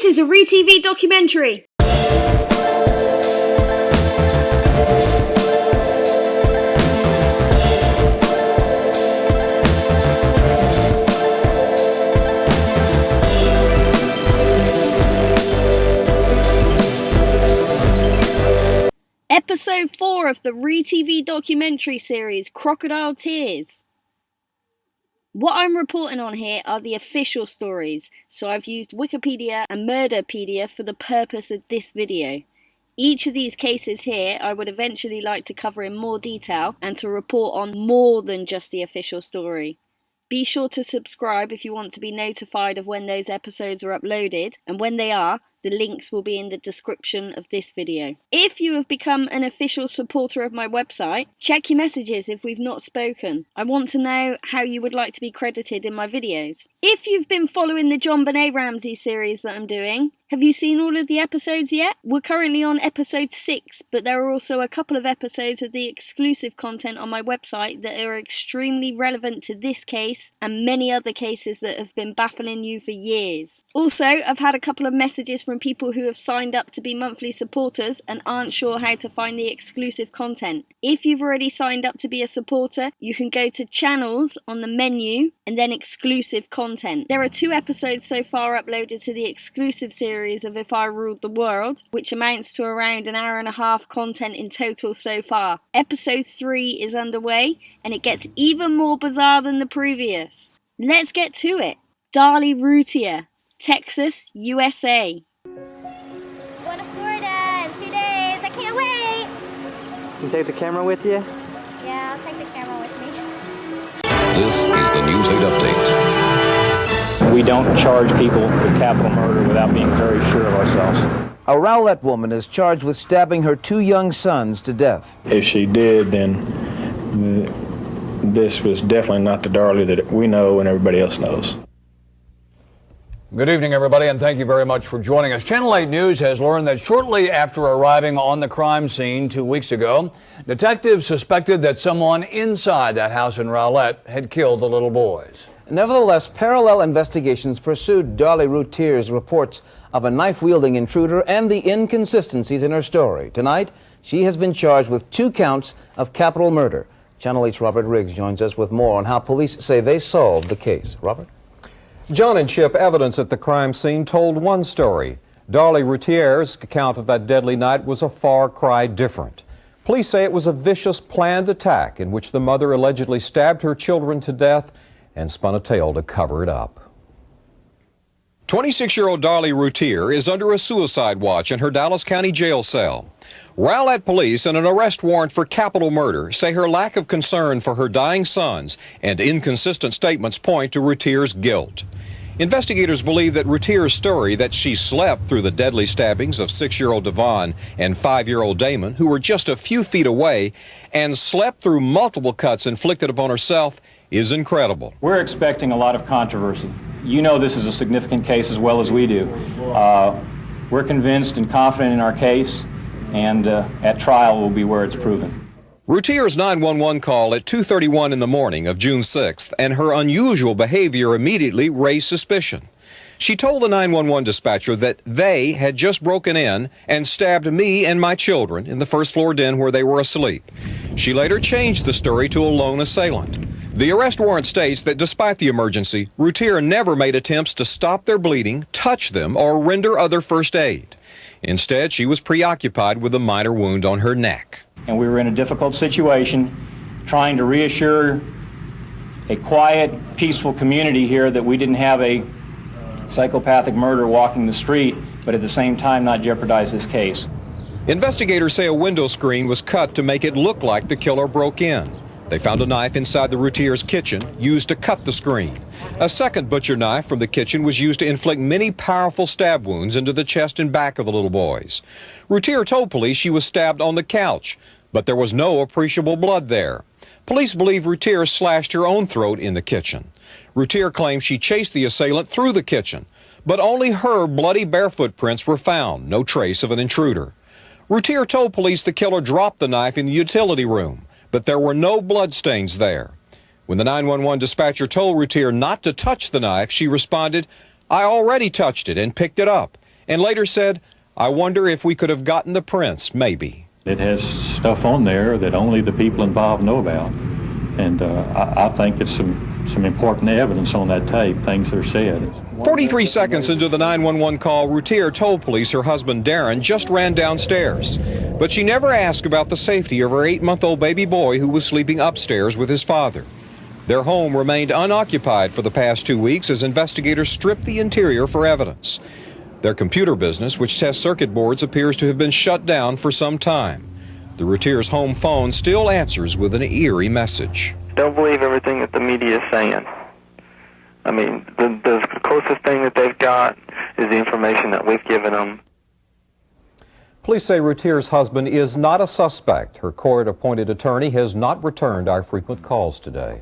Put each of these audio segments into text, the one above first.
is a ROUTIER documentary. Episode 4 of the ROUTIER documentary series, Crocodile Tears. What I'm reporting on here are the official stories, so I've used Wikipedia and Murderpedia for the purpose of this video. Each of these cases here I would eventually like to cover in more detail and to report on more than just the official story. Be sure to subscribe if you want to be notified of when those episodes are uploaded, and when they are, the links will be in the description of this video. If you have become an official supporter of my website, check your messages if we've not spoken. I want to know how you would like to be credited in my videos. If you've been following the John Benet Ramsey series that I'm doing, have you seen all of the episodes yet? We're currently on episode 6, but there are also a couple of episodes of the exclusive content on my website that are extremely relevant to this case and many other cases that have been baffling you for years. Also, I've had a couple of messages from people who have signed up to be monthly supporters and aren't sure how to find the exclusive content. If you've already signed up to be a supporter, you can go to channels on the menu and then exclusive content. There are 2 episodes so far uploaded to the exclusive series of If I Ruled the World, which amounts to around an hour and a half content in total so far. Episode 3 is underway and it gets even more bizarre than the previous. Let's get to it. Darlie, ROUTIER, Texas, USA. Going to Florida in 2 days. I can't wait. You take the camera with you? Yeah, I'll take the camera with me. This is the News 8 Update. We don't charge people with capital murder without being very sure of ourselves. A Rowlett woman is charged with stabbing her 2 young sons to death. If she did, then this was definitely not the Darlie that we know and everybody else knows. Good evening, everybody, and thank you very much for joining us. Channel 8 News has learned that shortly after arriving on the crime scene 2 weeks ago, detectives suspected that someone inside that house in Rowlett had killed the little boys. Nevertheless, parallel investigations pursued Darlie ROUTIER's reports of a knife-wielding intruder and the inconsistencies in her story. Tonight, she has been charged with 2 counts of capital murder. Channel 8's Robert Riggs joins us with more on how police say they solved the case. Robert? John and Chip, evidence at the crime scene told one story. Darlie ROUTIER's account of that deadly night was a far cry different. Police say it was a vicious, planned attack in which the mother allegedly stabbed her children to death and spun a tale to cover it up. 26-year-old Darlie ROUTIER is under a suicide watch in her Dallas County jail cell. Rowlett police and an arrest warrant for capital murder say her lack of concern for her dying sons and inconsistent statements point to ROUTIER's guilt. Investigators believe that ROUTIER's story that she slept through the deadly stabbings of 6-year-old Devon and 5-year-old Damon, who were just a few feet away, and slept through multiple cuts inflicted upon herself is incredible. We're expecting a lot of controversy. You know this is a significant case as well as we do. We're convinced and confident in our case, and at trial will be where it's proven. ROUTIER's 911 call at 2:31 in the morning of June 6th and her unusual behavior immediately raised suspicion. She told the 911 dispatcher that they had just broken in and stabbed me and my children in the first floor den where they were asleep. She later changed the story to a lone assailant. The arrest warrant states that despite the emergency, ROUTIER never made attempts to stop their bleeding, touch them, or render other first aid. Instead, she was preoccupied with a minor wound on her neck. And we were in a difficult situation, trying to reassure a quiet, peaceful community here that we didn't have a psychopathic murderer walking the street, but at the same time not jeopardize this case. Investigators say a window screen was cut to make it look like the killer broke in. They found a knife inside the ROUTIER's kitchen used to cut the screen. A second butcher knife from the kitchen was used to inflict many powerful stab wounds into the chest and back of the little boys. ROUTIER told police she was stabbed on the couch, but there was no appreciable blood there. Police believe ROUTIER slashed her own throat in the kitchen. ROUTIER claims she chased the assailant through the kitchen, but only her bloody bare footprints were found, no trace of an intruder. ROUTIER told police the killer dropped the knife in the utility room, but there were no bloodstains there. When the 911 dispatcher told ROUTIER not to touch the knife, she responded, "I already touched it and picked it up. and later said, "I wonder if we could have gotten the prints, maybe." It has stuff on there that only the people involved know about. And I think it's some important evidence on that tape, things that are said. 43 seconds into the 911 call, ROUTIER told police her husband Darin just ran downstairs. But she never asked about the safety of her 8-month-old baby boy who was sleeping upstairs with his father. Their home remained unoccupied for the past 2 weeks as investigators stripped the interior for evidence. Their computer business, which tests circuit boards, appears to have been shut down for some time. The ROUTIER's home phone still answers with an eerie message. Don't believe everything that the media is saying. I mean, the closest thing that they've got is the information that we've given them. Police say ROUTIER's husband is not a suspect. Her court-appointed attorney has not returned our frequent calls today.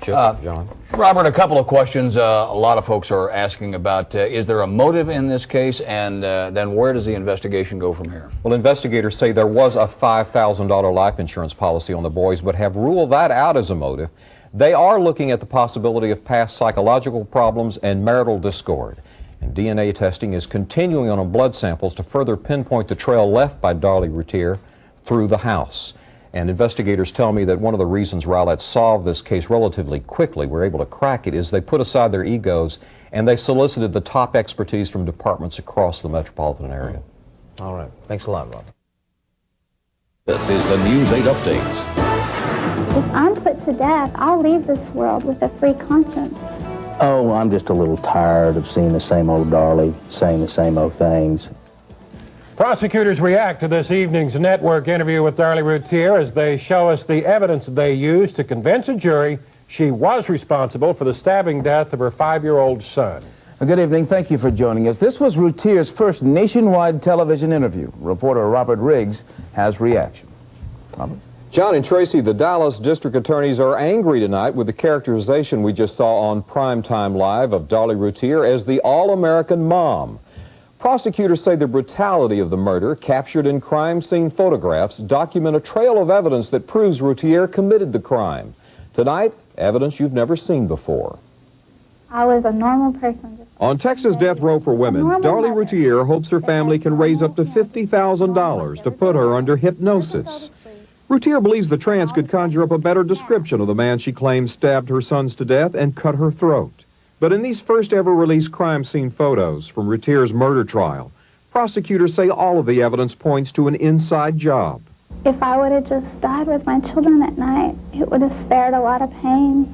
Chip, John. Robert, a couple of questions a lot of folks are asking about. Is there a motive in this case, and then where does the investigation go from here? Well, investigators say there was a $5,000 life insurance policy on the boys, but have ruled that out as a motive. They are looking at the possibility of past psychological problems and marital discord. And DNA testing is continuing on blood samples to further pinpoint the trail left by Darlie ROUTIER through the house. And investigators tell me that one of the reasons Rowlett solved this case relatively quickly, were able to crack it, is they put aside their egos and they solicited the top expertise from departments across the metropolitan area. All right. Thanks a lot, Rob. This is the News 8 Update. If I'm put to death, I'll leave this world with a free conscience. Oh, I'm just a little tired of seeing the same old Darlie, saying the same old things. Prosecutors react to this evening's network interview with Darlie ROUTIER as they show us the evidence they used to convince a jury she was responsible for the stabbing death of her 5-year-old son. Good evening. Thank you for joining us. This was ROUTIER's first nationwide television interview. Reporter Robert Riggs has reaction. Robert? John and Tracy, the Dallas district attorneys are angry tonight with the characterization we just saw on Primetime Live of Darlie ROUTIER as the all-American mom. Prosecutors say the brutality of the murder, captured in crime scene photographs, document a trail of evidence that proves ROUTIER committed the crime. Tonight, evidence you've never seen before. I was a normal person. On Texas death row for women, Darlie ROUTIER hopes her family can raise up to $50,000 to put her under hypnosis. ROUTIER believes the trance could conjure up a better description of the man she claims stabbed her sons to death and cut her throat. But in these first ever released crime scene photos from ROUTIER's murder trial, prosecutors say all of the evidence points to an inside job. If I would have just died with my children at night, it would have spared a lot of pain.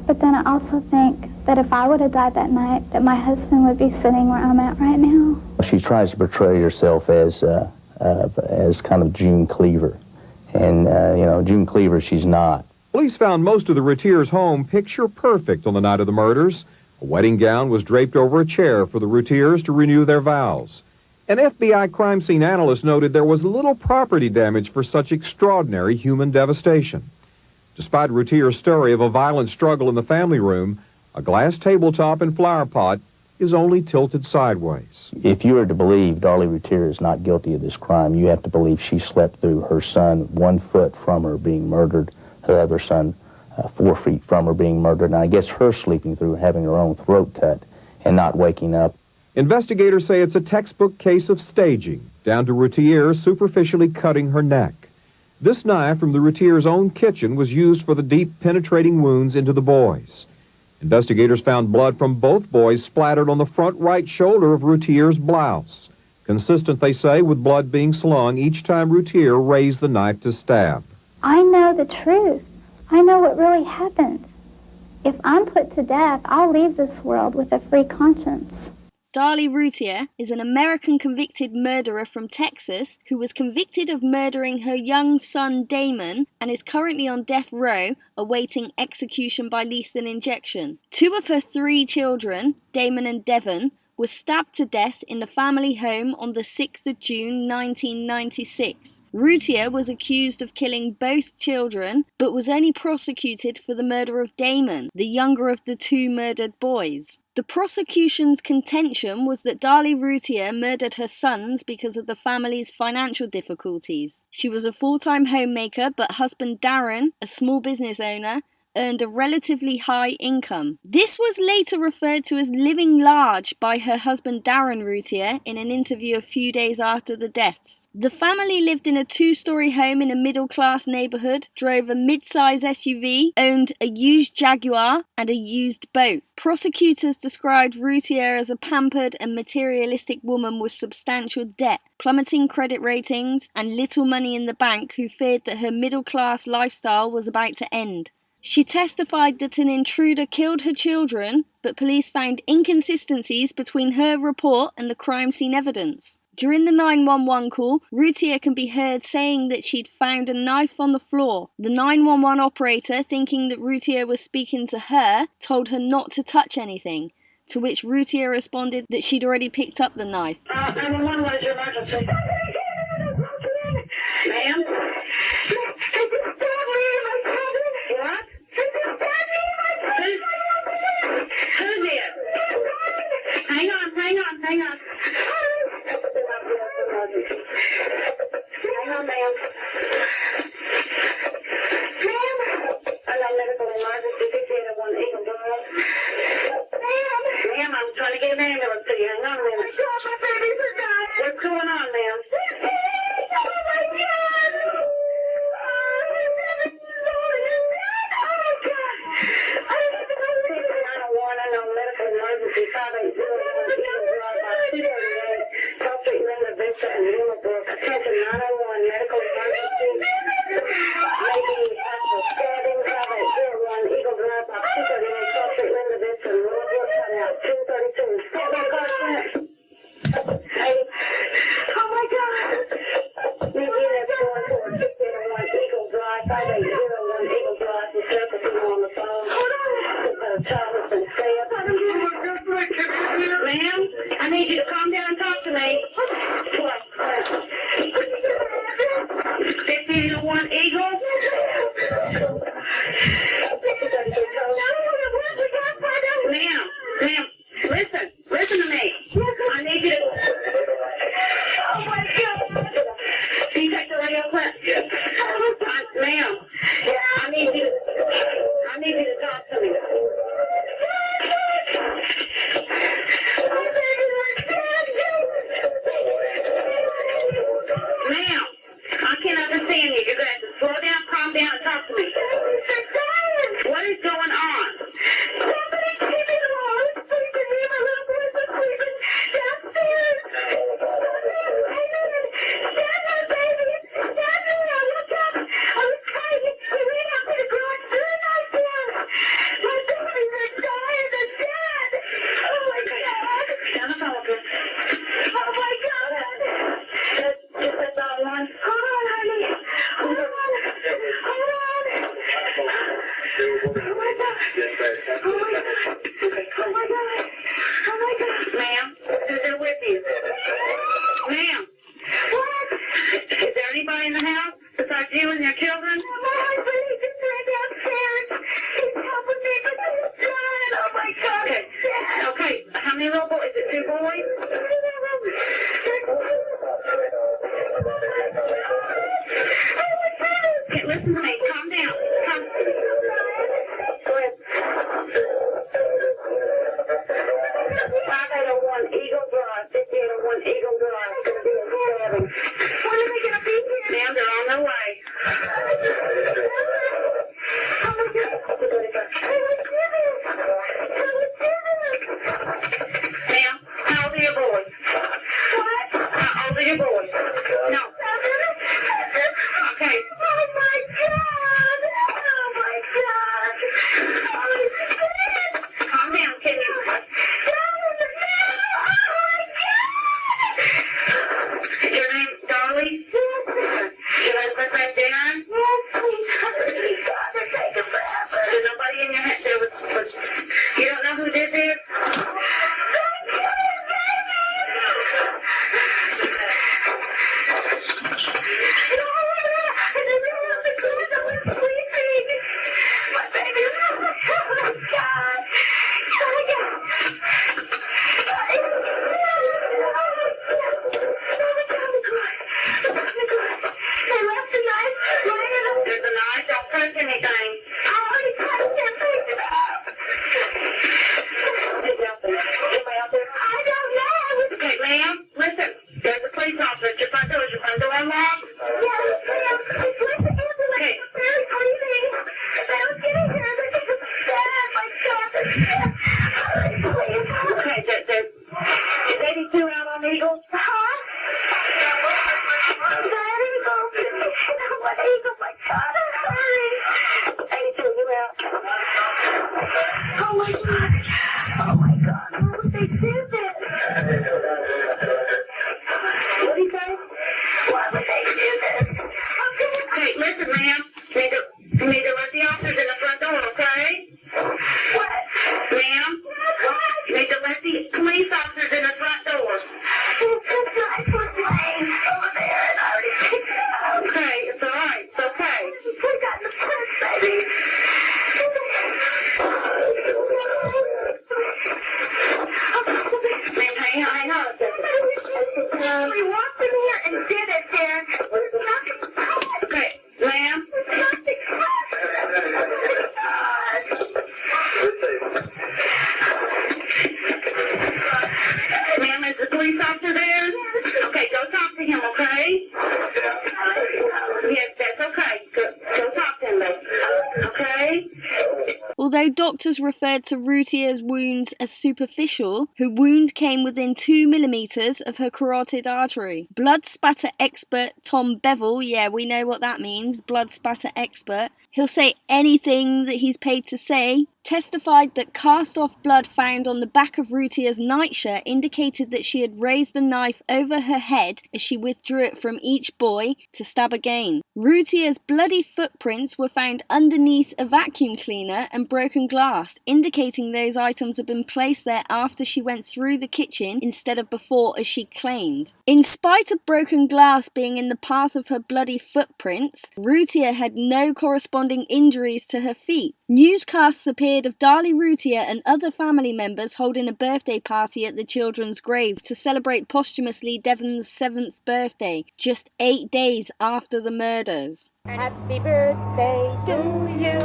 But then I also think that if I would have died that night, that my husband would be sitting where I'm at right now. She tries to portray herself as kind of June Cleaver. And, June Cleaver, she's not. Police found most of the ROUTIER's home picture perfect on the night of the murders. A wedding gown was draped over a chair for the ROUTIERs to renew their vows. An FBI crime scene analyst noted there was little property damage for such extraordinary human devastation. Despite ROUTIER's story of a violent struggle in the family room, a glass tabletop and flower pot is only tilted sideways. If you are to believe Darlie ROUTIER is not guilty of this crime, you have to believe she slept through her son 1 foot from her being murdered, her other son 4 feet from her being murdered, and I guess her sleeping through having her own throat cut and not waking up. Investigators say it's a textbook case of staging, down to ROUTIER superficially cutting her neck. This knife from the ROUTIER's own kitchen was used for the deep penetrating wounds into the boys. Investigators found blood from both boys splattered on the front right shoulder of ROUTIER's blouse. Consistent, they say, with blood being slung each time ROUTIER raised the knife to stab. I know the truth. I know what really happened. If I'm put to death, I'll leave this world with a free conscience. Darlie ROUTIER is an American convicted murderer from Texas who was convicted of murdering her young son Damon and is currently on death row awaiting execution by lethal injection. 2 of her 3 children, Damon and Devon, were stabbed to death in the family home on the 6th of June 1996. ROUTIER was accused of killing both children, but was only prosecuted for the murder of Damon, the younger of the 2 murdered boys. The prosecution's contention was that Darlie ROUTIER murdered her sons because of the family's financial difficulties. She was a full-time homemaker, but husband Darin, a small business owner, earned a relatively high income. This was later referred to as living large by her husband Darin Routier in an interview a few days after the deaths. The family lived in a 2-story home in a middle-class neighbourhood, drove a mid-size SUV, owned a used Jaguar and a used boat. Prosecutors described Routier as a pampered and materialistic woman with substantial debt, plummeting credit ratings, and little money in the bank, who feared that her middle-class lifestyle was about to end. She testified that an intruder killed her children, but police found inconsistencies between her report and the crime scene evidence. During the 911 call, Routier can be heard saying that she'd found a knife on the floor. The 911 operator, thinking that Routier was speaking to her, told her not to touch anything, to which Routier responded that she'd already picked up the knife. 911, what is your emergency? Ma'am? What? Who did? Hang on. Hang on, ma'am. Medical emergency, 681 Eagle Drive. Ma'am, I'm trying to get an ambulance to you. Hang on a minute. My baby forgot. What's going on, ma'am? Oh, my God. Medical emergency, 580 Attention 901, medical emergency. Maybe after stabbing, 5801 Eagle Drive, by 238, Celtic Linda Vista, Northwood, coming out 232. Stand by, car Hey. Oh my God. Unit 44601 Eagle Drive, 5801 Eagle Drive. Just left us on the phone. Hold on. A child has been stabbed. Ma'am, I need you to calm down and talk to me. What? 1501 Eagle. Ma'am, listen to me. I need you to. Oh my God. Can you take the radio clip? Ma'am, I need you to talk to me. Ma'am, I can't understand you. You're going to have to slow down, calm down, and talk to me. What is going on? Somebody's keeping the walls. Please give me my little boys are sleeping downstairs. Stand up, baby. Stand there. Look up. I was crazy. We ran out to the garage. Very nice down. My babies are dying. They're dead. Oh, my God. Down the telephone. Oh, my God. Is that the one? Hold on, honey. Hold on. Ma'am, is there with you? Ma'am. What? Is there anybody in the house besides you and your children? My husband, he's just right downstairs. He's helping me, but he's dying. Oh, my God. Okay. How many little boys? Is it 2 boys? Okay, listen to me. Calm down. Calm. Go ahead. 5801 Eagle Drive. 5801 Eagle Drive. It's going to be a stabbing. When are they going to be here? Ma'am, they're on their way. Oh, my God. Ma'am, how old are your boys? What? How old are your boys? No. Okay. Oh, my God. Oh, my God. Oh, calm down, can you? Your name's Darlie? Yes. Should I put that down? Yes, please. God, they're taking forever. There's nobody in your head. You don't know who this is? Okay, Dusty, police officers in the front door. Okay, it's all right. It's okay. We got the purse, baby. Ma'am, hang on a second. We walked in here and did it, Darren. Okay, ma'am. Ma'am, is the police officer there? Okay, go talk to him, okay? Yes, that's okay. Go talk to him, though. Okay? Although doctors referred to Routier's wounds as superficial, her wound came within 2 millimeters of her carotid artery. Blood spatter expert Tom Bevel, yeah, we know what that means, blood spatter expert, he'll say anything that he's paid to say, testified that cast-off blood found on the back of Routier's nightshirt indicated that she had raised the knife over her head as she withdrew it from each boy to stab again. Routier's bloody footprints were found underneath a vacuum cleaner and broken glass, indicating those items had been placed there after she went through the kitchen instead of before, as she claimed. In spite of broken glass being in the path of her bloody footprints, Routier had no corresponding injuries to her feet. Newscasts appeared of Darlie Routier and other family members holding a birthday party at the children's grave to celebrate posthumously Devon's 7th birthday, just 8 days after the murders. Happy birthday to you.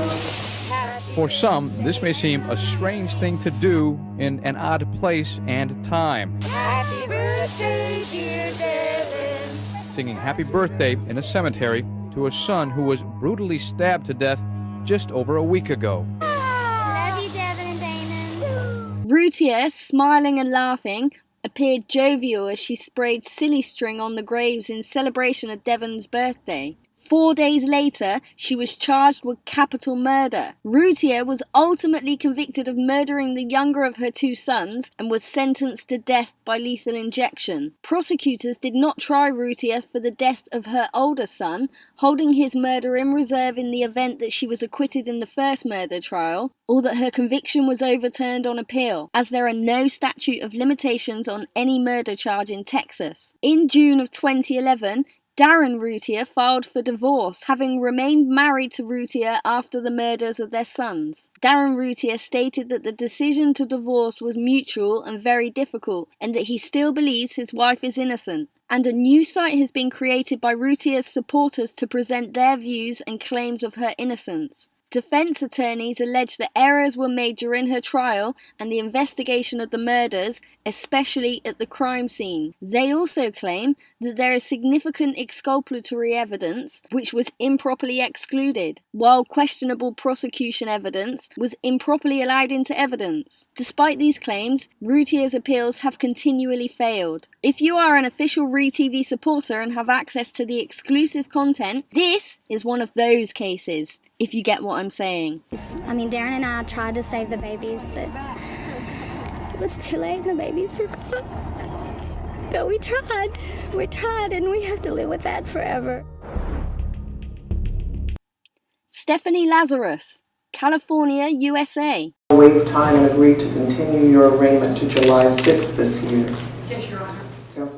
For some, this may seem a strange thing to do in an odd place and time. Happy birthday, dear Devin. Singing happy birthday in a cemetery to a son who was brutally stabbed to death just over a week ago. Love you, Devin and Damon. Routier, smiling and laughing, appeared jovial as she sprayed silly string on the graves in celebration of Devon's birthday. 4 days later, she was charged with capital murder. Routier was ultimately convicted of murdering the younger of her 2 sons and was sentenced to death by lethal injection. Prosecutors did not try Routier for the death of her older son, holding his murder in reserve in the event that she was acquitted in the first murder trial, or that her conviction was overturned on appeal, as there are no statute of limitations on any murder charge in Texas. In June of 2011, Darin Routier filed for divorce, having remained married to Routier after the murders of their sons. Darin Routier stated that the decision to divorce was mutual and very difficult, and that he still believes his wife is innocent. And a new site has been created by Routier's supporters to present their views and claims of her innocence. Defense attorneys allege that errors were made during her trial and the investigation of the murders, especially at the crime scene. They also claim that there is significant exculpatory evidence which was improperly excluded, while questionable prosecution evidence was improperly allowed into evidence. Despite these claims, Routier's appeals have continually failed. If you are an official ReTV supporter and have access to the exclusive content, this is one of those cases, if you get what I'm saying. I mean, Darren and I tried to save the babies, but it was too late and the babies were gone. But we tried, and we have to live with that forever. Stephanie Lazarus, California, USA. Waive time and agree to continue your arraignment to July 6th this year. Yes, Your Honor.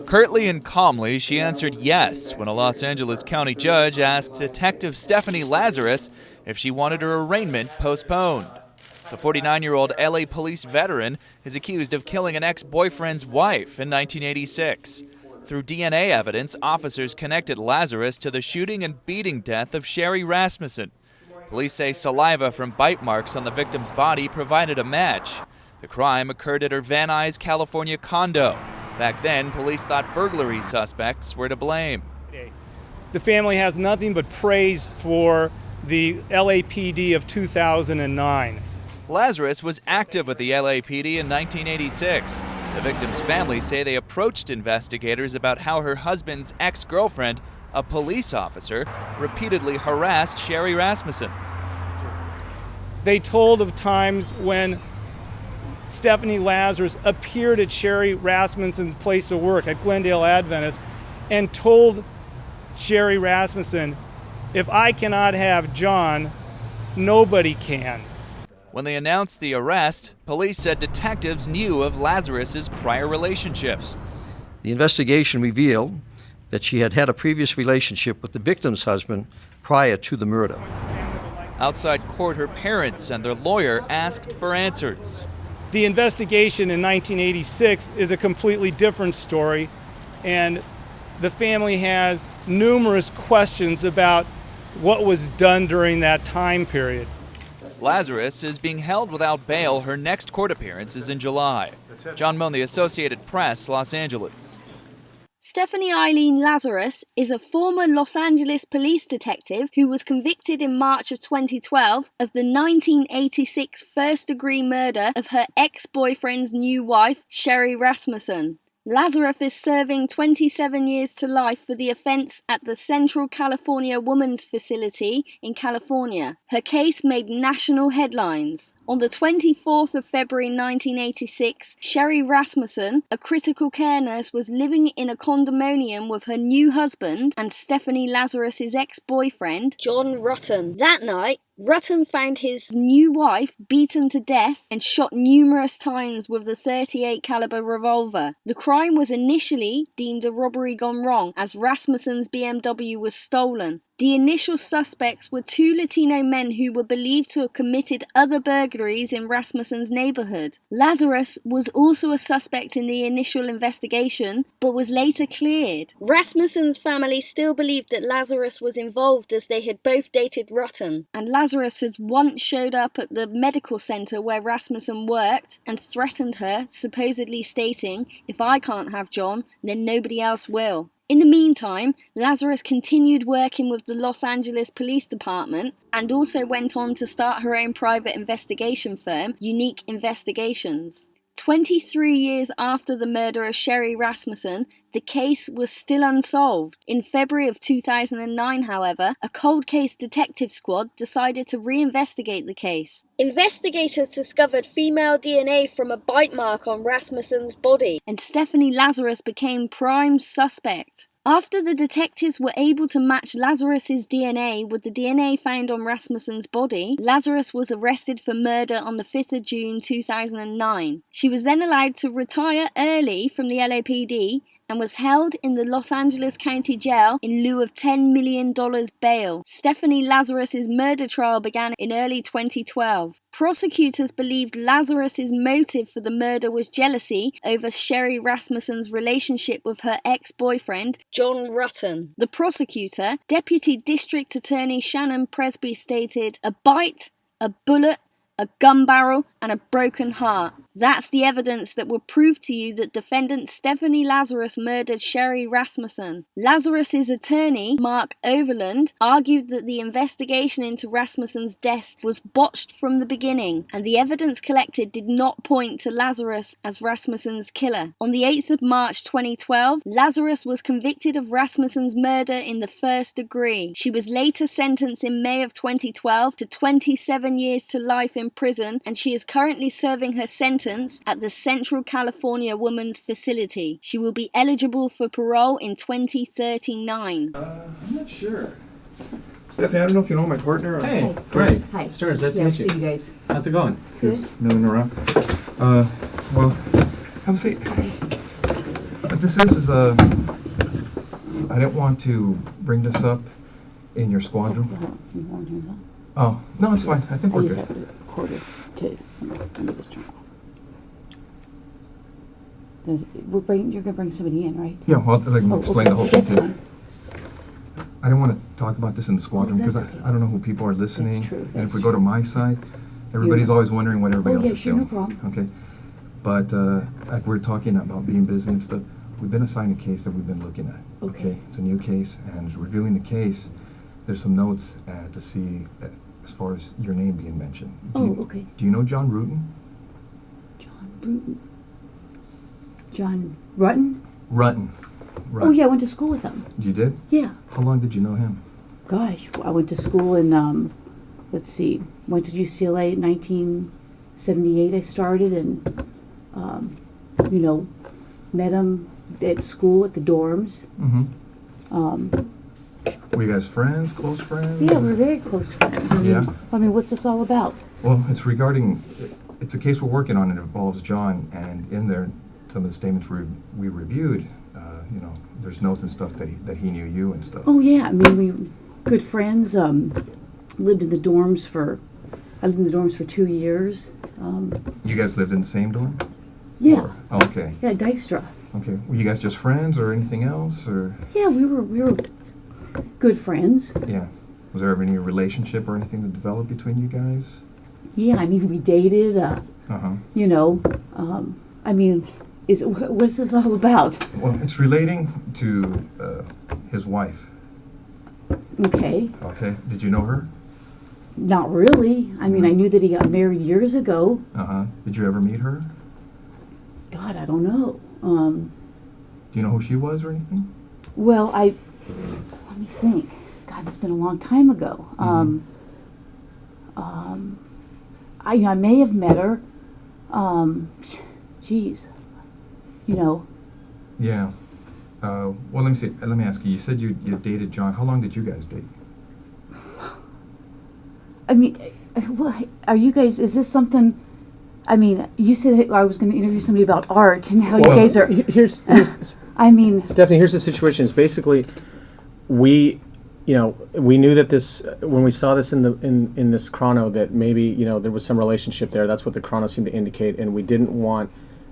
Curtly and calmly, she answered yes when a Los Angeles County judge asked Detective Stephanie Lazarus if she wanted her arraignment postponed. The 49-year-old LA police veteran is accused of killing an ex-boyfriend's wife in 1986. Through DNA evidence, officers connected Lazarus to the shooting and beating death of Sherry Rasmussen. Police say saliva from bite marks on the victim's body provided a match. The crime occurred at her Van Nuys, California condo. Back then, police thought burglary suspects were to blame. The family has nothing but praise for the LAPD of 2009. Lazarus was active with the LAPD in 1986. The victim's family say they approached investigators about how her husband's ex-girlfriend, a police officer, repeatedly harassed Sherry Rasmussen. They told of times when Stephanie Lazarus appeared at Sherry Rasmussen's place of work at Glendale Adventist and told Sherry Rasmussen, "If I cannot have John, nobody can." When they announced the arrest, police said detectives knew of Lazarus's prior relationships. The investigation revealed that she had had a previous relationship with the victim's husband prior to the murder. Outside court, her parents and their lawyer asked for answers. The investigation in 1986 is a completely different story, and the family has numerous questions about what was done during that time period. Lazarus is being held without bail. Her next court appearance is in July. John Moan, The Associated Press, Los Angeles. Stephanie Eileen Lazarus is a former Los Angeles police detective who was convicted in March of 2012 of the 1986 first-degree murder of her ex-boyfriend's new wife, Sherry Rasmussen. Lazarus is serving 27 years to life for the offense at the Central California Women's Facility in California. Her case made national headlines. On the 24th of February 1986, Sherry Rasmussen, a critical care nurse, was living in a condominium with her new husband and Stephanie Lazarus's ex-boyfriend, John Rutten. That night, Rutten found his new wife beaten to death and shot numerous times with the .38 caliber revolver. The crime was initially deemed a robbery gone wrong, as Rasmussen's BMW was stolen. The initial suspects were two Latino men who were believed to have committed other burglaries in Rasmussen's neighborhood. Lazarus was also a suspect in the initial investigation, but was later cleared. Rasmussen's family still believed that Lazarus was involved, as they had both dated Rutten, and Lazarus had once showed up at the medical center where Rasmussen worked and threatened her, supposedly stating, "If I can't have John, then nobody else will." In the meantime, Lazarus continued working with the Los Angeles Police Department and also went on to start her own private investigation firm, Unique Investigations. 23 years after the murder of Sherry Rasmussen, the case was still unsolved. In February of 2009, however, a cold case detective squad decided to reinvestigate the case. Investigators discovered female DNA from a bite mark on Rasmussen's body, and Stephanie Lazarus became prime suspect. After the detectives were able to match Lazarus's DNA with the DNA found on Rasmussen's body, Lazarus was arrested for murder on the 5th of June 2009. She was then allowed to retire early from the LAPD and was held in the Los Angeles County Jail in lieu of $10 million bail. Stephanie Lazarus's murder trial began in early 2012. Prosecutors believed Lazarus's motive for the murder was jealousy over Sherry Rasmussen's relationship with her ex-boyfriend, John Rutten. The prosecutor, Deputy District Attorney Shannon Presby, stated, "A bite, a bullet, a gun barrel, and a broken heart. That's the evidence that will prove to you that defendant Stephanie Lazarus murdered Sherry Rasmussen." Lazarus's attorney, Mark Overland, argued that the investigation into Rasmussen's death was botched from the beginning, and the evidence collected did not point to Lazarus as Rasmussen's killer. On the 8th of March 2012, Lazarus was convicted of Rasmussen's murder in the first degree. She was later sentenced in May of 2012 to 27 years to life in prison, and she is currently serving her sentence at the Central California Women's Facility. She will be eligible for parole in 2039. I'm not sure. Stephanie, I don't know if you know my partner. Hey, great. Hi. Sure, nice to meet you. See you guys. How's it going? Good. Milling around. Well, have a seat. What this is I didn't want to bring this up in your squadron. Oh, no, it's fine. I think we're good. Quarter to let me just turn you're going to bring somebody in, right? Yeah, well, I can explain the whole thing That's too. fine. I don't want to talk about this in the squadron because I don't know who people are listening. That's true. And if we go to my side, everybody's always wondering what everybody else is doing. No problem. Okay. But like we're talking about being busy and stuff, we've been assigned a case that we've been looking at. Okay. It's a new case, and reviewing the case, there's some notes to see as far as your name being mentioned. Okay. Do you know John Rutten? John Rutten? Rutten. Oh, yeah, I went to school with him. You did? Yeah. How long did you know him? Gosh, I went to school in, let's see, went to UCLA in 1978 I started, and, met him at school at the dorms. Mm-hmm. Were you guys friends, close friends? Yeah, we're very close friends. I mean, Yeah. I mean, what's this all about? Well, it's regarding, it's a case we're working on, and it involves John, and in there, some of the statements we reviewed, you know, there's notes and stuff that he knew you and stuff. Oh yeah, I mean, we good friends. Lived in the dorms I lived in the dorms for 2 years. You guys lived in the same dorm? Yeah. Or, oh, okay. Yeah, Dykstra. Okay. Were you guys just friends or anything else, or? Yeah, we were good friends. Yeah. Was there ever any relationship or anything that developed between you guys? Yeah, I mean, we dated. You know, I mean, what's this all about? Well, it's relating to his wife. Okay. Okay. Did you know her? Not really. I mean, I knew that he got married years ago. Did you ever meet her? God, I don't know. Do you know who she was or anything? Well, let me think. God, it's been a long time ago. I may have met her. Geez. You know. Yeah. Well, let me see. Let me ask you. You said you dated John. How long did you guys date? I mean, are you guys? Is this something? I mean, you said I was going to interview somebody about art, and how you guys are. Here's I mean, Stephanie, here's the situation. Is basically, we knew that this, when we saw this in this chrono, that maybe there was some relationship there. That's what the chrono seemed to indicate, and we didn't want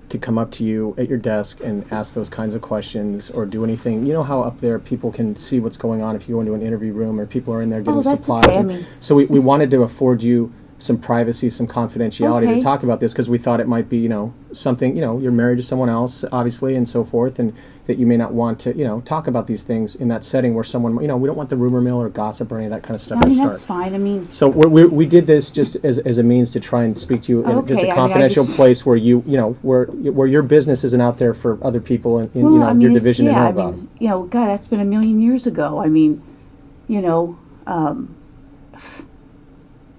to come up to you at your desk and ask those kinds of questions or do anything. You know how up there people can see what's going on if you go into an interview room, or people are in there getting supplies. Okay. So we wanted to afford you some privacy, some confidentiality to talk about this, because we thought it might be, something, you're married to someone else, obviously, and so forth, and that you may not want to, talk about these things in that setting where someone, we don't want the rumor mill or gossip or any of that kind of stuff to start. That's fine. I mean, so we did this just as a means to try and speak to you in just a confidential place where where your business isn't out there for other people in your division to know about. God, that's been a million years ago. I mean,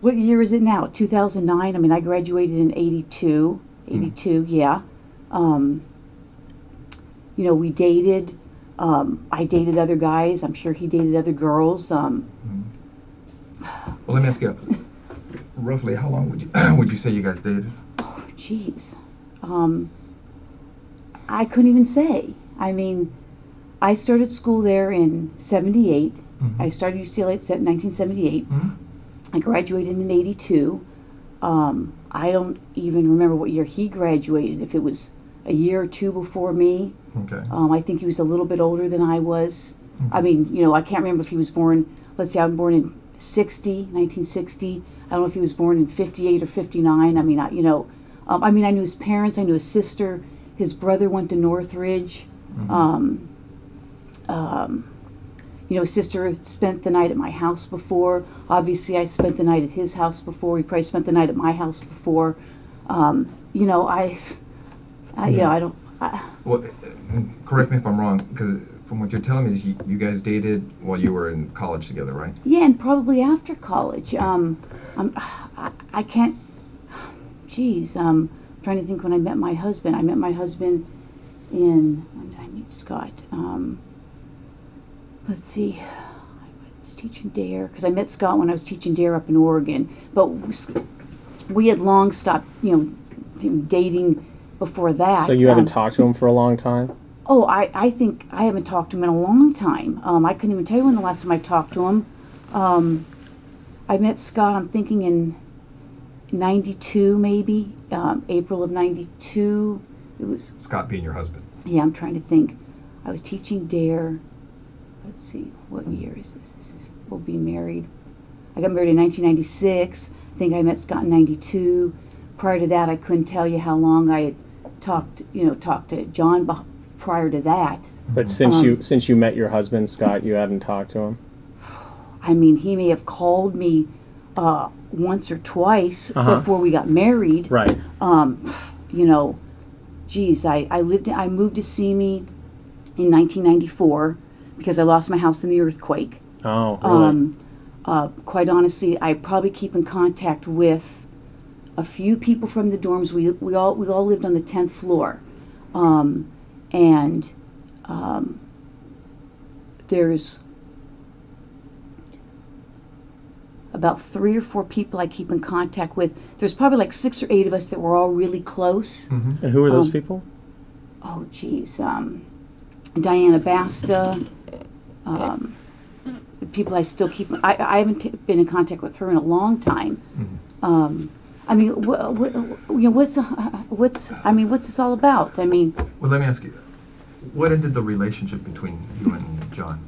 what year is it now? 2009? I mean, I graduated in 82. 82, yeah. We dated. I dated other guys. I'm sure he dated other girls. Well, let me ask you, roughly how long would you say you guys dated? Oh, jeez. I couldn't even say. I mean, I started school there in 78. I started UCLA in 1978. I graduated in 82. I don't even remember what year he graduated, if it was a year or two before me. Okay. I think he was a little bit older than I was. I mean, I can't remember if he was born, let's say I'm born in 1960. I don't know if he was born in 58 or 59. I mean, I knew his parents, I knew his sister. His brother went to Northridge. His sister spent the night at my house before. Obviously, I spent the night at his house before. He probably spent the night at my house before. I don't. Well, correct me if I'm wrong, because from what you're telling me, you guys dated while you were in college together, right? Yeah, and probably after college. I can't. Geez, I'm trying to think when I met my husband. I met my husband when did I meet Scott? Let's see, I was teaching DARE, because I met Scott when I was teaching DARE up in Oregon, but we had long stopped, dating before that. So you haven't talked to him for a long time? Oh, I think I haven't talked to him in a long time. I couldn't even tell you when the last time I talked to him. I met Scott, I'm thinking in 92 maybe, April of 92. It was Scott being your husband. Yeah, I'm trying to think. I was teaching DARE. Let's see, what year is this? We'll be married. I got married in 1996. I think I met Scott in 92. Prior to that, I couldn't tell you how long I had talked to John prior to that. But since you met your husband, Scott, you hadn't talked to him? I mean, he may have called me once or twice before we got married. Right. Geez, I moved to Simi in 1994 because I lost my house in the earthquake. Oh, really? Quite honestly, I probably keep in contact with a few people from the dorms. We all lived on the 10th floor, and there's about 3 or 4 people I keep in contact with. There's probably like 6 or 8 of us that were all really close. Mm-hmm. And who are those people? Oh, geez. Diana Basta. The people I still keep. I haven't been in contact with her in a long time. Mm-hmm. I mean, what's this all about? I mean. Well, let me ask you, what ended the relationship between you and John?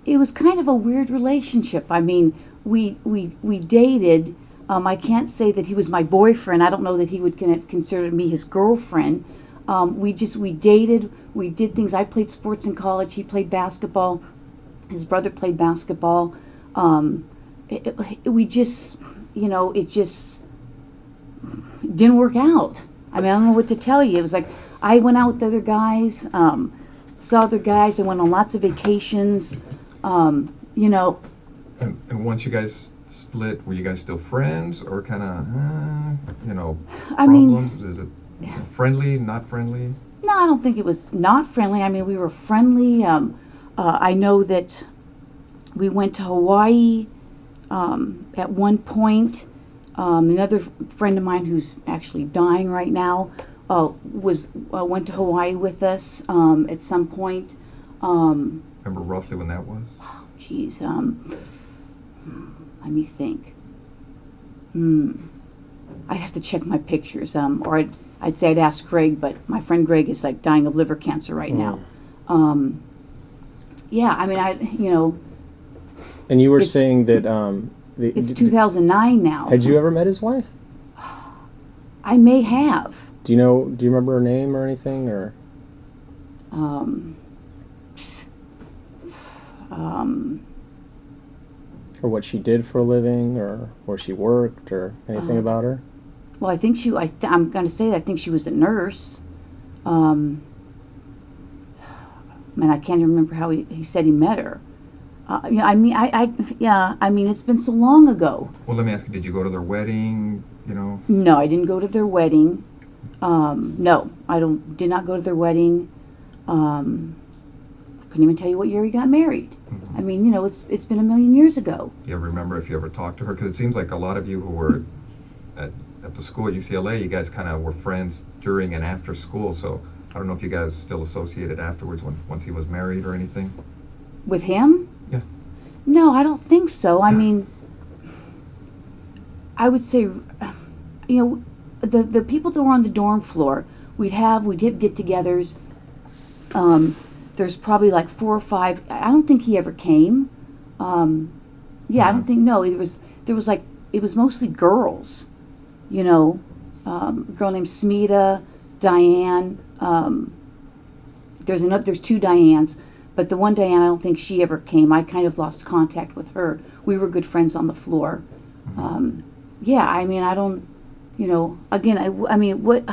It was kind of a weird relationship. I mean, we dated. I can't say that he was my boyfriend. I don't know that he would consider me his girlfriend. We dated. We did things. I played sports in college. He played basketball. His brother played basketball. It just didn't work out. I mean, I don't know what to tell you. It was like I went out with other guys, saw other guys. I went on lots of vacations. And once you guys split, were you guys still friends, or kind of, problems? Is it friendly, not friendly? No, I don't think it was not friendly. I mean, we were friendly. I know that we went to Hawaii at one point. Another friend of mine who's actually dying right now went to Hawaii with us at some point. Remember roughly when that was? Oh, geez. Let me think. I'd have to check my pictures, or I'd say I'd ask Greg, but my friend Greg is like dying of liver cancer right now. Yeah, I mean, And you were saying that it's 2009 now. Had you ever met his wife? I may have. Do you remember her name or anything, or? Or what she did for a living, or where she worked, or anything about her? Well, I think I'm going to say that I think she was a nurse. I can't even remember how he said he met her. I mean, it's been so long ago. Well, let me ask you, did you go to their wedding, No, I didn't go to their wedding. No, did not go to their wedding. Couldn't even tell you what year he got married. Mm-hmm. I mean, it's been a million years ago. Do you ever remember if you ever talked to her? Because it seems like a lot of you who were at the school at UCLA, you guys kind of were friends during and after school, so I don't know if you guys still associated afterwards once he was married or anything. With him? Yeah. No, I don't think so. I mean, I would say, the people that were on the dorm floor, we'd have get-togethers. There's probably like 4 or 5. I don't think he ever came. I don't think. No, it was mostly girls. A girl named Smita, Diane. There's 2 Dianes, but the one Diane, I don't think she ever came. I kind of lost contact with her. We were good friends on the floor. I mean, I don't. Again, I mean, what.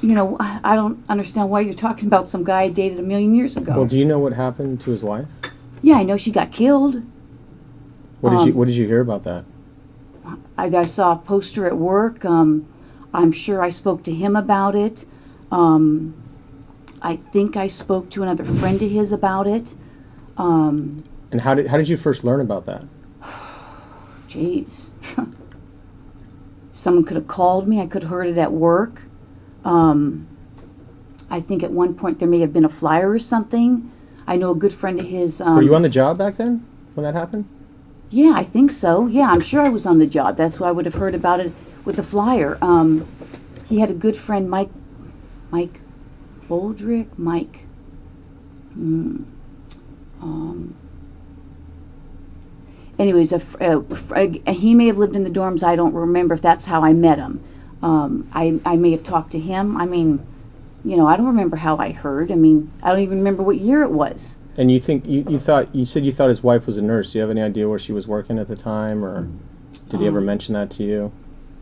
I don't understand why you're talking about some guy I dated a million years ago. Well, do you know what happened to his wife? Yeah, I know she got killed. What did you hear about that? I saw a poster at work. I'm sure I spoke to him about it. I think I spoke to another friend of his about it. And how did you first learn about that? Jeez. Someone could have called me. I could have heard it at work. I think at one point there may have been a flyer or something. I know a good friend of his. Were you on the job back then when that happened? Yeah, I think so. Yeah, I'm sure I was on the job. That's why I would have heard about it with the flyer. He had a good friend, Mike Boldrick. Anyways, he may have lived in the dorms. I don't remember if that's how I met him. I may have talked to him. I mean, I don't remember how I heard. I mean, I don't even remember what year it was. And you think you said you thought his wife was a nurse. Do you have any idea where she was working at the time, or did he ever mention that to you?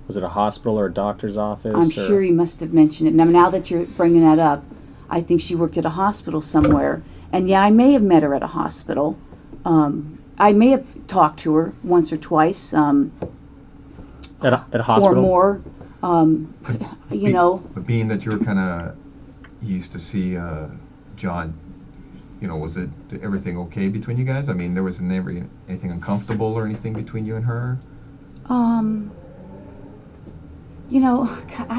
Was it a hospital or a doctor's office? I'm sure he must have mentioned it. Now that you're bringing that up, I think she worked at a hospital somewhere. And yeah, I may have met her at a hospital. I may have talked to her once or twice. At a hospital? Or more. But being that you're you used to see John was everything okay between you guys? I mean, there was never anything uncomfortable or anything between you and her? I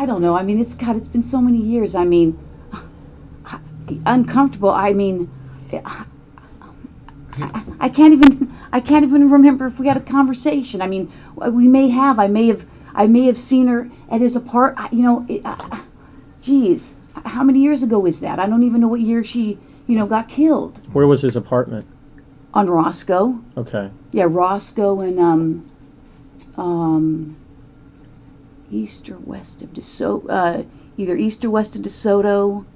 don't know. I mean, it's been so many years. I mean, uncomfortable. I mean, I can't even remember if we had a conversation. I mean, we may have. I may have seen her at his apartment. Geez, how many years ago is that? I don't even know what year she, got killed. Where was his apartment? On Roscoe. Okay. Yeah, Roscoe and east or west of DeSoto. Either east or west of DeSoto.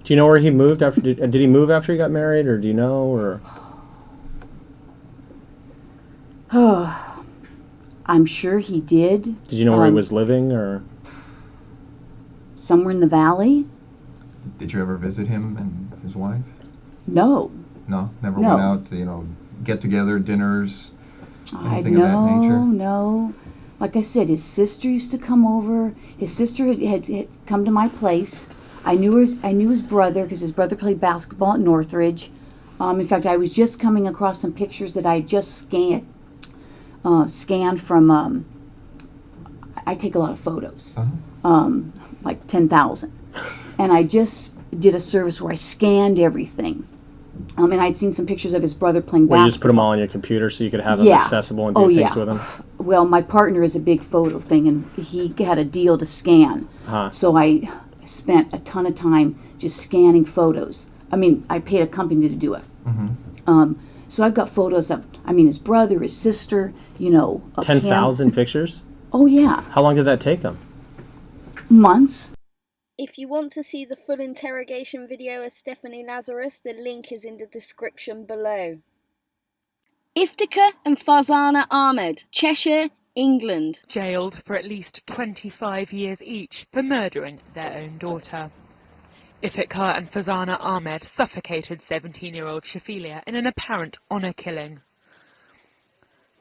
Do you know where he moved after? Did he move after he got married, or do you know? Or I'm sure he did. Did you know where he was living, or somewhere in the valley? Did you ever visit him and his wife? No. No, never went out to, get together, dinners, anything No, of that nature? No. Like I said, his sister used to come over. His sister had come to my place. I knew his brother because his brother played basketball at Northridge. In fact, I was just coming across some pictures that I had just scanned from. I take a lot of photos, like 10,000, and I just did a service where I scanned everything. And I'd seen some pictures of his brother playing basketball. You just put them all on your computer so you could have them accessible and do things with them? Well, my partner is a big photo thing, and he had a deal to scan. So I spent a ton of time just scanning photos. I paid a company to do it. So I've got photos of, his brother, his sister, of 10,000 pictures? Oh, yeah. How long did that take them? Months. If you want to see the full interrogation video of Stephanie Lazarus, the link is in the description below. Iftikhar and Farzana Ahmed, Cheshire, England. Jailed for at least 25 years each for murdering their own daughter. Iftikhar and Farzana Ahmed suffocated 17-year-old Shafilia in an apparent honour killing.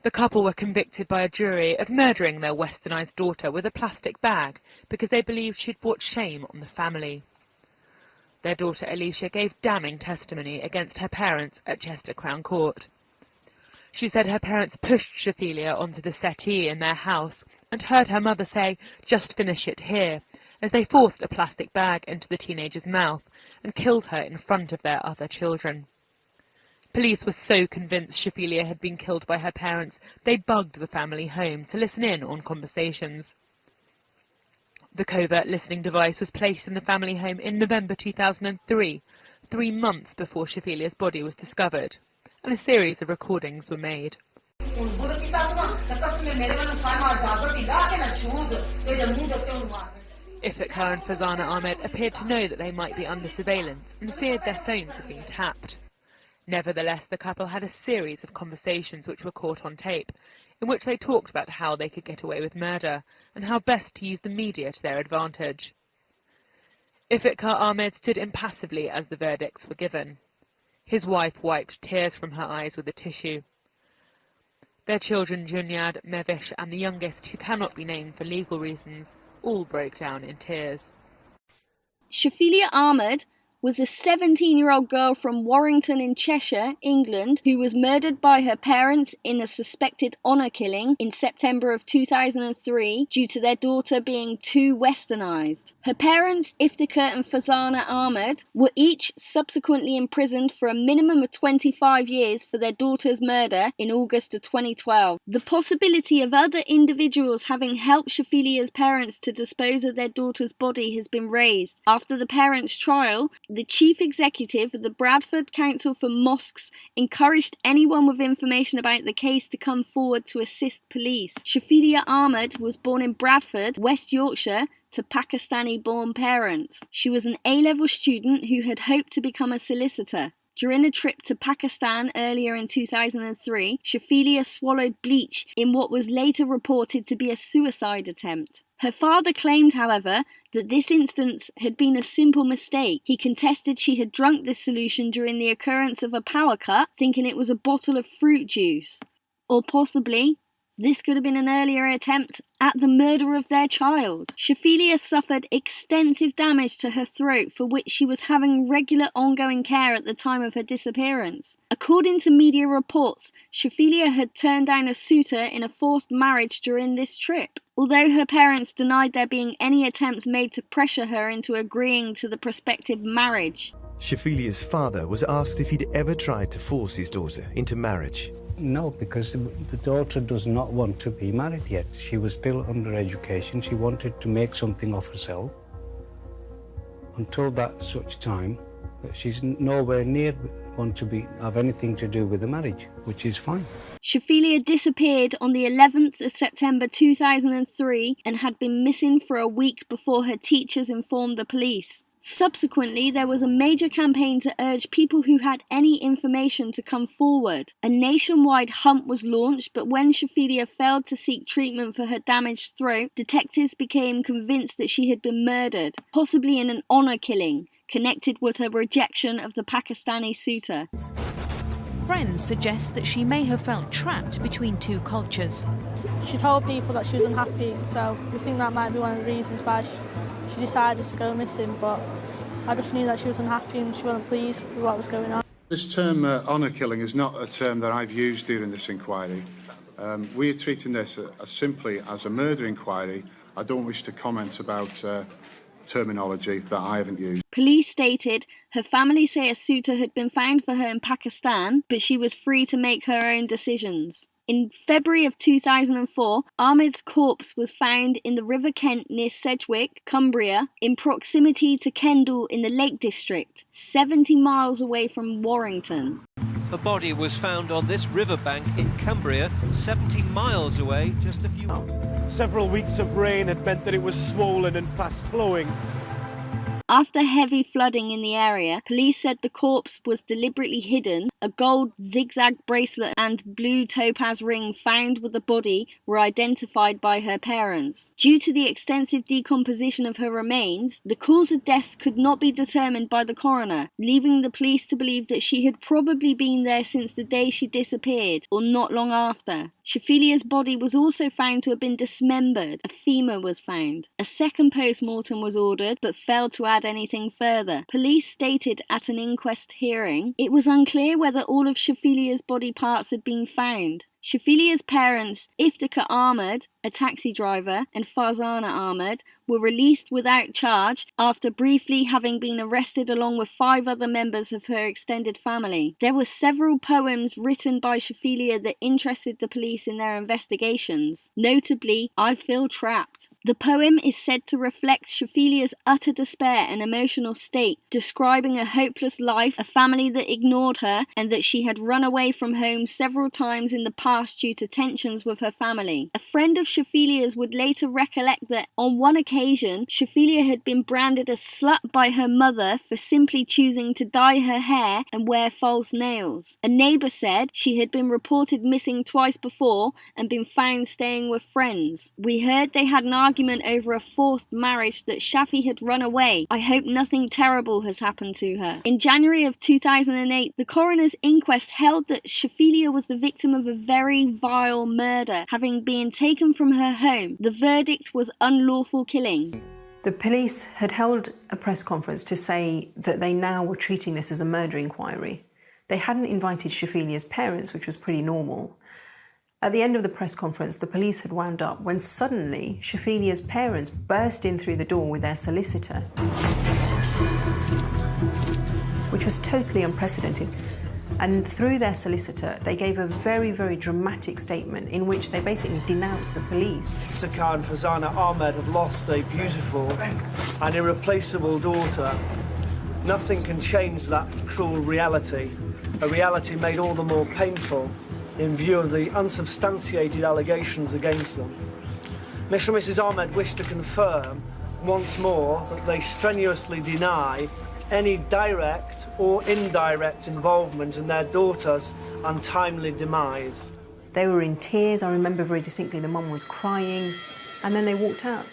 The couple were convicted by a jury of murdering their westernised daughter with a plastic bag because they believed she'd brought shame on the family. Their daughter Alicia gave damning testimony against her parents at Chester Crown Court. She said her parents pushed Shafilia onto the settee in their house and heard her mother say, "Just finish it here," as they forced a plastic bag into the teenager's mouth and killed her in front of their other children. Police were so convinced Shafilia had been killed by her parents, they bugged the family home to listen in on conversations. The covert listening device was placed in the family home in November 2003, 3 months before Shafilia's body was discovered, and a series of recordings were made. Iftikhar and Farzana Ahmed appeared to know that they might be under surveillance and feared their phones had been tapped. Nevertheless, the couple had a series of conversations which were caught on tape, in which they talked about how they could get away with murder and how best to use the media to their advantage. Iftikhar Ahmed stood impassively as the verdicts were given. His wife wiped tears from her eyes with a tissue. Their children, Junyad, Mevish, and the youngest, who cannot be named for legal reasons, all broke down in tears. Shafilia Ahmed was a 17-year-old girl from Warrington in Cheshire, England, who was murdered by her parents in a suspected honour killing in September of 2003 due to their daughter being too westernised. Her parents, Iftikhar and Farzana Ahmed, were each subsequently imprisoned for a minimum of 25 years for their daughter's murder in August of 2012. The possibility of other individuals having helped Shafilia's parents to dispose of their daughter's body has been raised. After the parents' trial, the chief executive of the Bradford Council for Mosques encouraged anyone with information about the case to come forward to assist police. Shafilia Ahmed was born in Bradford, West Yorkshire, to Pakistani-born parents. She was an A-level student who had hoped to become a solicitor. During a trip to Pakistan earlier in 2003, Shafilia swallowed bleach in what was later reported to be a suicide attempt. Her father claimed, however, that this instance had been a simple mistake. He contested she had drunk this solution during the occurrence of a power cut, thinking it was a bottle of fruit juice. Or possibly, This could have been an earlier attempt at the murder of their child. Shafilea suffered extensive damage to her throat, for which she was having regular ongoing care at the time of her disappearance. According to media reports, Shafilea had turned down a suitor in a forced marriage during this trip, although her parents denied there being any attempts made to pressure her into agreeing to the prospective marriage. Shafilia's father was asked if he'd ever tried to force his daughter into marriage. No, because the daughter does not want to be married yet. She was still under education. She wanted to make something of herself. Until that such time, she's nowhere near want to have anything to do with the marriage, which is fine. Shafilea disappeared on the 11th of September 2003 and had been missing for a week before her teachers informed the police. Subsequently, there was a major campaign to urge people who had any information to come forward. A nationwide hunt was launched, but when Shafilea failed to seek treatment for her damaged throat, detectives became convinced that she had been murdered, possibly in an honour killing, connected with her rejection of the Pakistani suitor. Friends suggest that she may have felt trapped between two cultures. She told people that she was unhappy, so we think that might be one of the reasons why she decided to go missing, but I just knew that she was unhappy and she wasn't pleased with what was going on. This term honour killing is not a term that I've used during this inquiry. We are treating this as simply as a murder inquiry. I don't wish to comment about terminology that I haven't used. Police stated her family say a suitor had been found for her in Pakistan, but she was free to make her own decisions. In February of 2004, Ahmed's corpse was found in the River Kent near Sedgwick, Cumbria, in proximity to Kendal in the Lake District, 70 miles away from Warrington. The body was found on this riverbank in Cumbria, 70 miles away, just a few... Several weeks of rain had meant that it was swollen and fast-flowing. After heavy flooding in the area, police said the corpse was deliberately hidden. A gold zigzag bracelet and blue topaz ring found with the body were identified by her parents. Due to the extensive decomposition of her remains, the cause of death could not be determined by the coroner, leaving the police to believe that she had probably been there since the day she disappeared, or not long after. Shafilia's body was also found to have been dismembered. A femur was found. A second post-mortem was ordered, but failed to add anything further. Police stated at an inquest hearing it was unclear whether all of Shafilia's body parts had been found. Shafilia's parents, Iftikhar Ahmed, a taxi driver, and Farzana Ahmed, were released without charge after briefly having been arrested along with 5 other members of her extended family. There were several poems written by Shafilea that interested the police in their investigations, notably I Feel Trapped. The poem is said to reflect Shafilia's utter despair and emotional state, describing a hopeless life, a family that ignored her, and that she had run away from home several times in the past due to tensions with her family. A friend of Shafilia's would later recollect that on one occasion, Shafilea had been branded a slut by her mother for simply choosing to dye her hair and wear false nails. A neighbour said she had been reported missing twice before and been found staying with friends. We heard they had an argument over a forced marriage, that Shafi had run away. I hope nothing terrible has happened to her. In January of 2008, the coroner's inquest held that Shafilea was the victim of a very vile murder, having been taken from her home. The verdict was unlawful killing. The police had held a press conference to say that they now were treating this as a murder inquiry. They hadn't invited Shafilia's parents, which was pretty normal. At the end of the press conference, the police had wound up when suddenly Shafilia's parents burst in through the door with their solicitor, which was totally unprecedented. And through their solicitor, they gave a very, very dramatic statement in which they basically denounced the police. Iftikhar and Farzana Ahmed have lost a beautiful and irreplaceable daughter. Nothing can change that cruel reality, a reality made all the more painful in view of the unsubstantiated allegations against them. Mr. and Mrs. Ahmed wish to confirm once more that they strenuously deny any direct or indirect involvement in their daughter's untimely demise. They were in tears. I remember very distinctly the mum was crying, and then they walked out.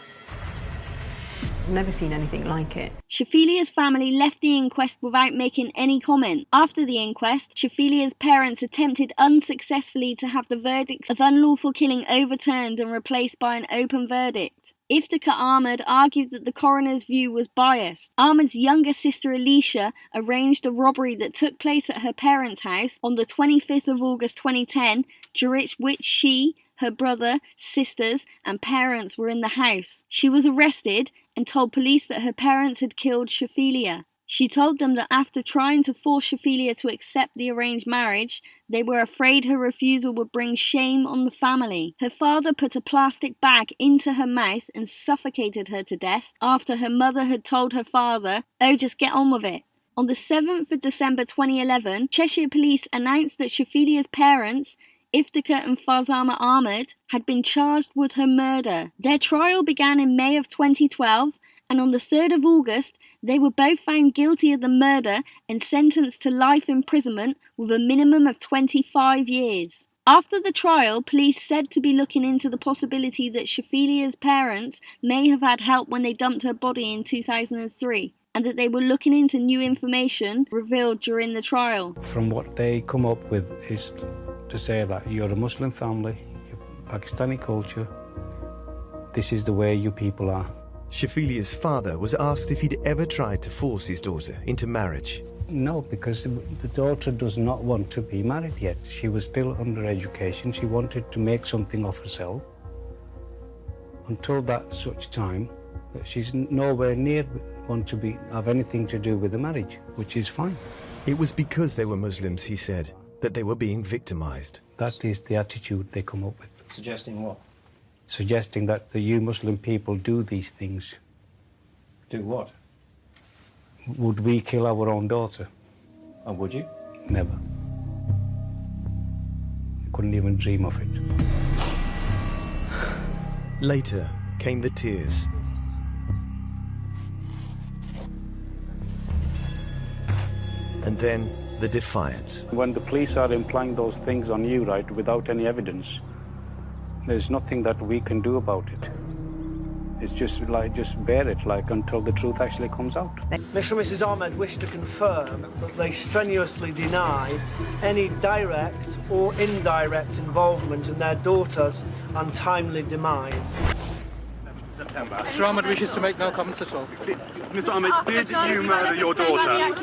never seen anything like it. Shafilia's family left the inquest without making any comment. After the inquest, Shafilia's parents attempted unsuccessfully to have the verdict of unlawful killing overturned and replaced by an open verdict. Iftikhar Ahmed argued that the coroner's view was biased. Ahmed's younger sister Alicia arranged a robbery that took place at her parents' house on the 25th of August 2010, during which she, her brother, sisters and parents were in the house. She was arrested and told police that her parents had killed Shafilia. She told them that after trying to force Shafilia to accept the arranged marriage, they were afraid her refusal would bring shame on the family. Her father put a plastic bag into her mouth and suffocated her to death after her mother had told her father, "Oh, just get on with it." On the 7th of December 2011, Cheshire Police announced that Shafilia's parents, Iftikhar and Farzana Ahmed, had been charged with her murder. Their trial began in May of 2012, and on the 3rd of August, they were both found guilty of the murder and sentenced to life imprisonment with a minimum of 25 years. After the trial, police said to be looking into the possibility that Shafilia's parents may have had help when they dumped her body in 2003, and that they were looking into new information revealed during the trial. From what they come up with is to say that you're a Muslim family, you're Pakistani culture, this is the way you people are. Shafilia's father was asked if he'd ever tried to force his daughter into marriage. No, because the daughter does not want to be married yet. She was still under education. She wanted to make something of herself until that such time that she's nowhere near want to have anything to do with the marriage, which is fine. It was because they were Muslims, he said, that they were being victimized. That is the attitude they come up with. Suggesting what? Suggesting that the you Muslim people do these things. Do what? Would we kill our own daughter? Oh, would you? Never. Couldn't even dream of it. Later came the tears. And then the defiance. When the police are implying those things on you, right, without any evidence, there's nothing that we can do about it. It's just bear it, until the truth actually comes out. Mr. and Mrs. Ahmed wish to confirm that they strenuously deny any direct or indirect involvement in their daughter's untimely demise. September. Mr. Ahmed wishes to make no comments at all. Mr. Ahmed, did you murder your daughter?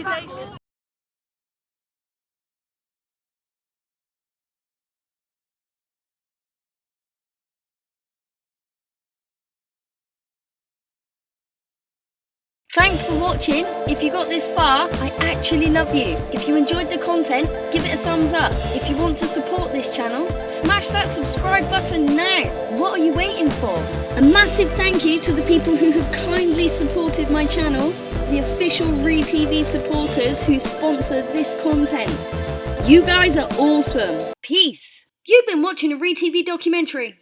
Thanks for watching. If you got this far, I actually love you. If you enjoyed the content, give it a thumbs up. If you want to support this channel, smash that subscribe button now. What are you waiting for? A massive thank you to the people who have kindly supported my channel, the official ROUTIER supporters who sponsor this content. You guys are awesome. Peace. You've been watching a ROUTIER documentary.